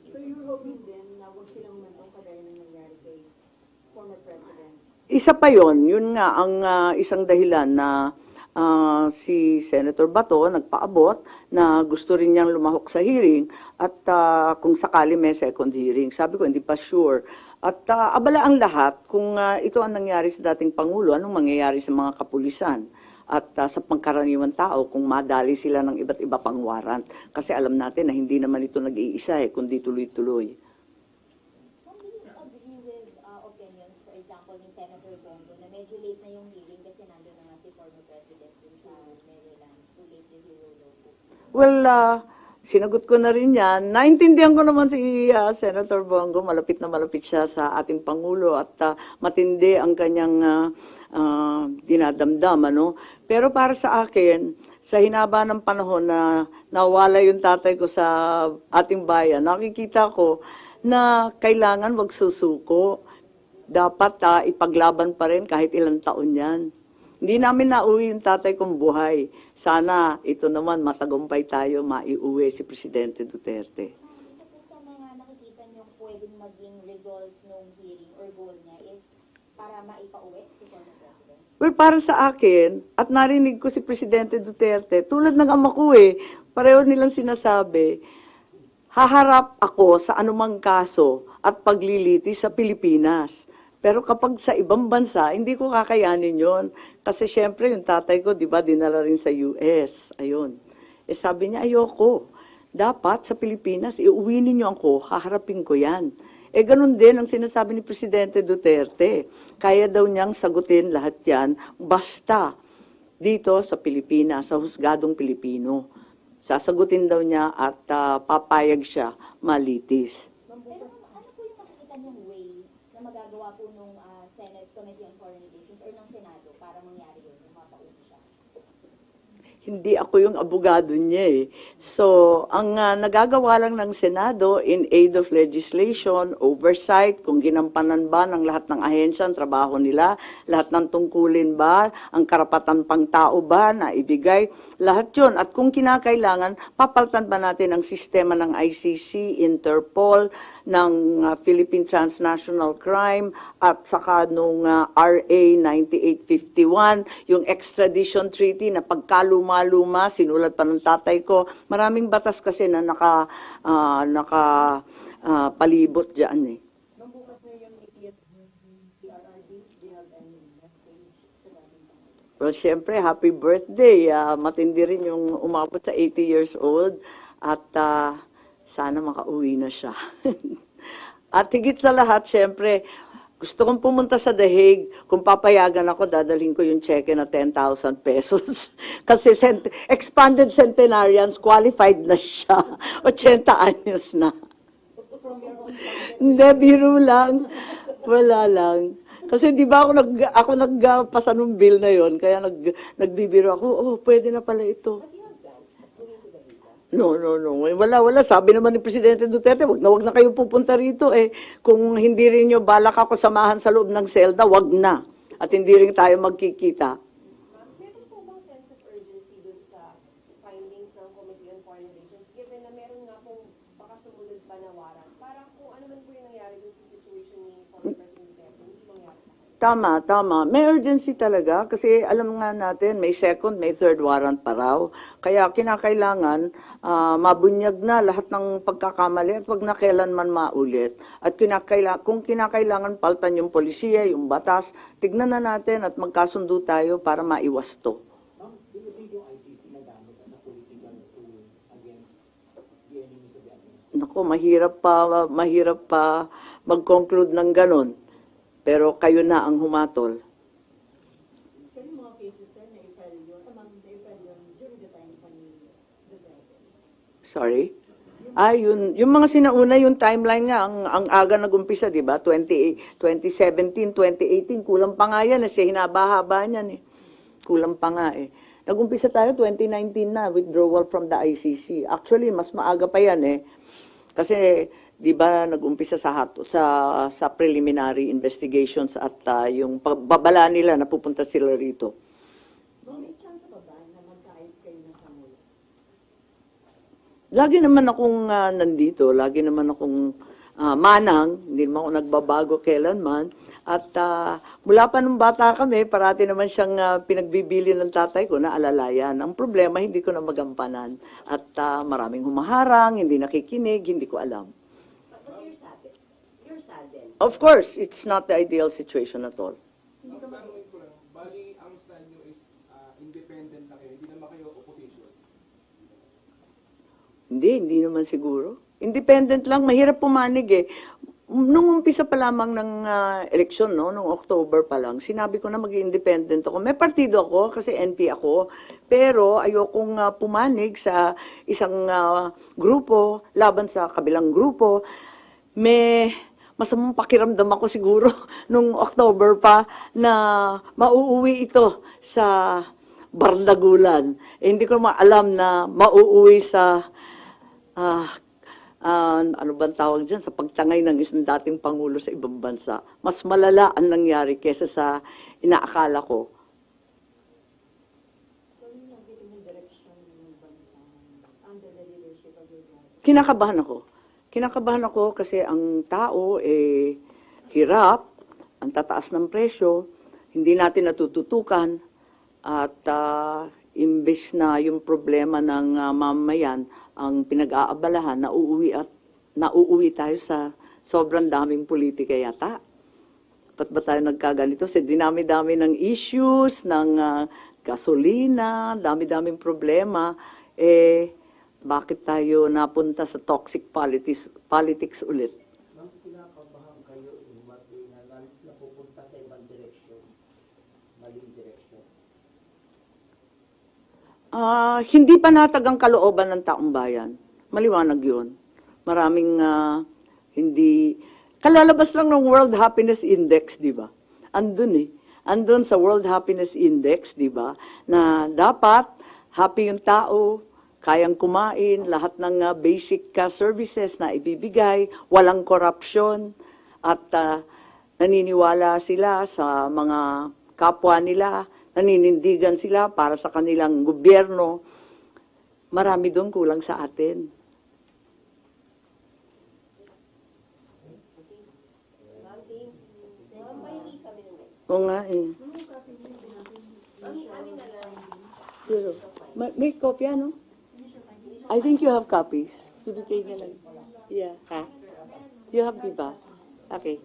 So you're hoping din na wag silang umantong kagaya ng nangyari kay former President? Isa pa yon, yun nga ang isang dahilan na si Senator Bato nagpaabot na gusto rin niyang lumahok sa hearing at kung sakali may second hearing. Sabi ko, hindi pa sure. At abala ang lahat kung ito ang nangyari sa dating Pangulo, anong mangyayari sa mga kapulisan at sa pangkaraniwang tao kung madali sila ng iba't iba pang warrant. Kasi alam natin na hindi naman ito nag-iisa kundi tuloy-tuloy. Ma'am, do you agree with opinions, for example, ni Senator Bongo na medyo late na yung hearing kasi nandun na nga si former President dun sa Maryland, too late the hero daw po? Well, sinagot ko na rin yan. Naintindihan ko naman si Senator Bongo. Malapit na malapit siya sa ating Pangulo at matindi ang kanyang dinadamdam. Ano? Pero para sa akin, sa hinaba ng panahon na nawala yung tatay ko sa ating bayan, nakikita ko na kailangan wag susuko. Dapat ipaglaban pa rin kahit ilang taon yan. Hindi namin nauwi yung tatay kong buhay. Sana ito naman matagumpay tayo, maiuwi si Presidente Duterte. Isa po sa mga nakikita niyo pwedeng maging result ng hearing or goal niya is para maipauwi si former President? Well, para sa akin, at narinig ko si Presidente Duterte, tulad ng ama ko pareho nilang sinasabi, haharap ako sa anumang kaso at paglilitis sa Pilipinas. Pero kapag sa ibang bansa, hindi ko kakayanin yon. Kasi syempre, yung tatay ko, di ba, dinala rin sa US. Ayun. Sabi niya, ayoko. Dapat sa Pilipinas, iuwi ninyo ako, haharapin ko yan. Ganun din ang sinasabi ni Presidente Duterte. Kaya daw niyang sagutin lahat yan, basta dito sa Pilipinas, sa husgadong Pilipino. Sasagutin daw niya at papayag siya malitis. Pero ano po yung makikita niyong way na magagawa po nung Senate Committee on Foreign Relations or ng Senado para mangyari yun, yung mapauwi siya? hindi ako yung abogado niya eh. So, ang nagagawa lang ng Senado in aid of legislation, oversight, kung ginampanan ba ng lahat ng ahensya ang trabaho nila, lahat ng tungkulin ba, ang karapatan pang tao ba na ibigay, lahat yun. At kung kinakailangan, papalitan ba natin ang sistema ng ICC, Interpol, ng Philippine Transnational Crime, at saka nung RA 9851, yung extradition treaty na pagkaluma-luma, sinulat pa ng tatay ko. Maraming batas kasi na palibot dyan eh. Nung bukas na yung 80th PRRD, do you have any message sa dating Pangulo? Well, syempre, happy birthday. Matindi rin yung umabot sa 80 years old at sana makauwi na siya. At higit sa lahat, syempre, gusto kong pumunta sa The Hague. Kung papayagan ako, dadalhin ko yung cheque na 10,000 pesos. Kasi expanded centenarians, qualified na siya. 80 anyos na. From your own pocket, Hindi, biro lang. Wala lang. Kasi di ba ako nagpasa nung bill na yon, kaya nagbibiro ako, oh, pwede na pala ito. No. Wala. Sabi naman ni Presidente Duterte, wag na kayo pupunta rito eh. Kung hindi rin nyo balak ako samahan sa loob ng selda, wag na. At hindi rin tayo magkikita. Meron po bang sense of urgency dun sa findings ng Committee on Foreign Relations, given na meron nga pong baka sumunod pa na warrant? Parang kung ano man po yung nangyari dun sa situation ni former President Duterte, hindi mangyari sa kanya. Tama. May urgency talaga kasi alam nga natin may second, may third warrant pa raw. Kaya kinakailangan mabunyag na lahat ng pagkakamali at wag na kailanman maulit. At kung kinakailangan paltan yung polisiya, yung batas, tignan na natin at magkasundo tayo para maiwas to. Ma'am, do you think yung ICC nagamit as a political tool against the enemies of the administration? Nako, mahirap pa mag-conclude ng ganon. Pero kayo na ang humatol. pero yung mga cases sir, na-file yun during the time pa ni Duterte. Sorry? Yung mga sinauna, yung timeline nga, ang aga nag-umpisa, di ba? 2017, 2018, kulang pa nga yan, kasi hinaba-haba niyan eh. Kulang pa nga eh. Nag-umpisa tayo 2019 na, withdrawal from the ICC. Actually, mas maaga pa yan eh. Kasi, di ba, nag-umpisa sa preliminary investigations at yung pagbabala nila na pupunta sila rito. May chance ba na magkaayos kayo ng Pangulo? Lagi naman akong nandito, lagi naman akong manang, hindi naman ako nagbabago kailanman. At mula pa nung bata kami, parati naman siyang pinagbibili ng tatay ko na alalayan. Ang problema, hindi ko na magampanan. At maraming humaharang, hindi nakikinig, hindi ko alam. But you're sad. You're sad then. Of course, it's not the ideal situation at all. Ang tanongin ko lang, bali ang stand nyo is independent na kayo, hindi naman kayo opposition. Hindi naman siguro. Independent lang, mahirap pumanig eh. Nung umpisa pa lamang ng eleksyon, no, nung October pa lang, sinabi ko na mag-independent ako. May partido ako kasi NP ako, pero ayokong pumanig sa isang grupo laban sa kabilang grupo. May masamang pakiramdam ako siguro nung October pa na mauuwi ito sa Bardagulan. Hindi ko maalam na mauuwi sa ano bang tawag dyan, sa pagtangay ng isang dating Pangulo sa ibang bansa. Mas malala ang nangyari kesa sa inaakala ko. So, yung nagiging yung direction ng bansa under the leadership of your dad? Kinakabahan ako kasi ang tao hirap, ang tataas ng presyo, hindi natin natututukan at imbes na yung problema ng mamayan ang pinag-aabalahan, nauuwi tayo sa sobrang daming politika yata. Ba't ba tayo nagkaganito? Kasi dinami-dami ng issues, ng gasolina, dami-daming problema. Bakit tayo napunta sa toxic politics ulit? Ma'am, kinakabahan kayo na napupunta sa ibang direksyon, maling direksyon. Hindi panatag ang kalooban ng taong bayan. Maliwanag yun. Maraming hindi... Kalalabas lang ng World Happiness Index, di ba? Andun sa World Happiness Index, di ba? Na dapat happy yung tao, kayang kumain, lahat ng basic services na ibibigay, walang korupsyon, at naniniwala sila sa mga kapwa nila, naninindigan sila para sa kanilang gobyerno. Marami doon kulang sa atin. Ma'am, pahingi kami ng mic. Oo nga eh. Amin na lang. Zero. May kopya, no? I think you have copies. Bibigay na lang. Yeah. Ha? You have, di ba? Okay.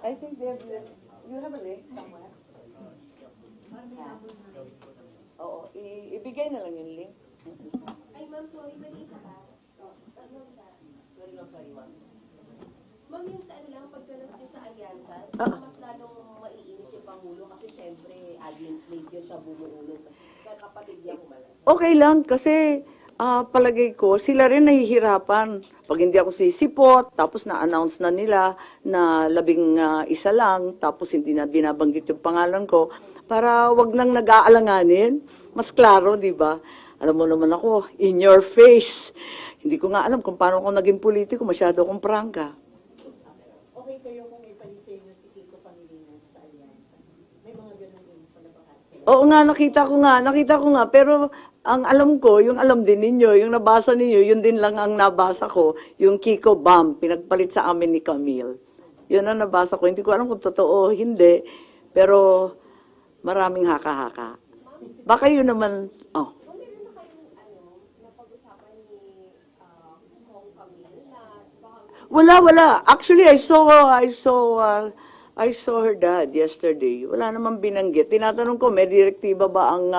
I think they have this. You have a link somewhere? Ha? Oo. Ibigay na lang yung link. Ay, ma'am, sorry, mali isa pa. Ma'am, sorry, ma'am. Ma'am, yung sa ano lang, pagkalas ko sa alyansa, mas lalong maiinis yung Pangulo kasi syempre, alien slave yun siya bumuulong kasi kapatid niya kumalas. Okay lang kasi palagay ko sila rin nahihirapan. Pag hindi ako sisipot, tapos na-announce na nila na 11 lang, tapos hindi na binabanggit yung pangalan ko, para wag nang nag-aalanganin. Mas klaro, di ba? Alam mo naman ako, in your face. Hindi ko nga alam kung paano ako naging politiko, masyado akong prangka. Okay kayo kung ipalit sa inyo si Kiko Pangilinan sa alyansa? May mga ganun din pala ba? Oo nga, nakita ko nga, pero ang alam ko, yung alam din ninyo, yung nabasa ninyo, yun din lang ang nabasa ko, yung Kiko Bam, pinagpalit sa amin ni Camille. Yun ang nabasa ko, hindi ko alam kung totoo o hindi, pero maraming haka-haka. Baka yun naman, oh. Kung meron na kayong napag-usapan ni Kong Camille na baka Wala. Actually, I saw her dad yesterday. Wala namang binanggit. Tinatanong ko, may direktiba ba ang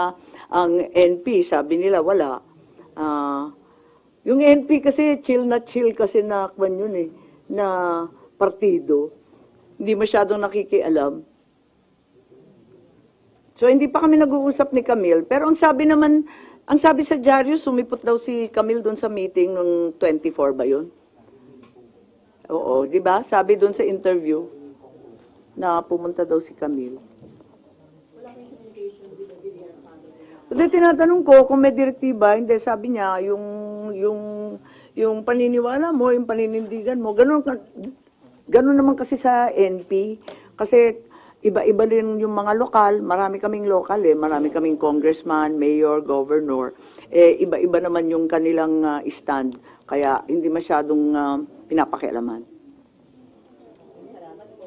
NP? Sabi nila, wala. Yung NP kasi, chill kasi na kwan yun eh, na partido. Hindi masyadong nakikialam. So, hindi pa kami nag-uusap ni Camille. Pero ang sabi sa dyaryo, sumipot daw si Camille doon sa meeting ng 24 ba yun? Oo, di ba? Sabi doon sa interview na pumunta daw si Camille. Wala kayong communication with the Villar family? Kasi tinatanong ko kung may direktiba, hindi, sabi niya, yung paniniwala mo, yung paninindigan mo, ganun naman kasi sa NP. Kasi iba-iba rin yung mga lokal, marami kaming lokal marami kaming congressman, mayor, governor. Iba-iba naman yung kanilang stand, kaya hindi masyadong pinapakialaman. salamat po.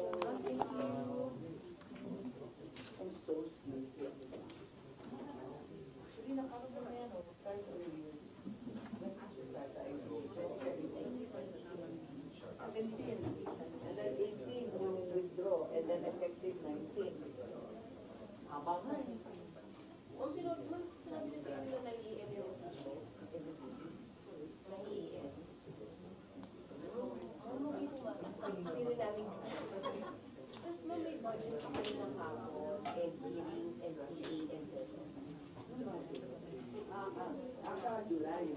Kung sinabi na sa inyo na nag-EM yung issue, nag-EM. Hindi namin. Tapos ma'am, may budget pa kayo ng hapon, and hearings, and CA, etc. July.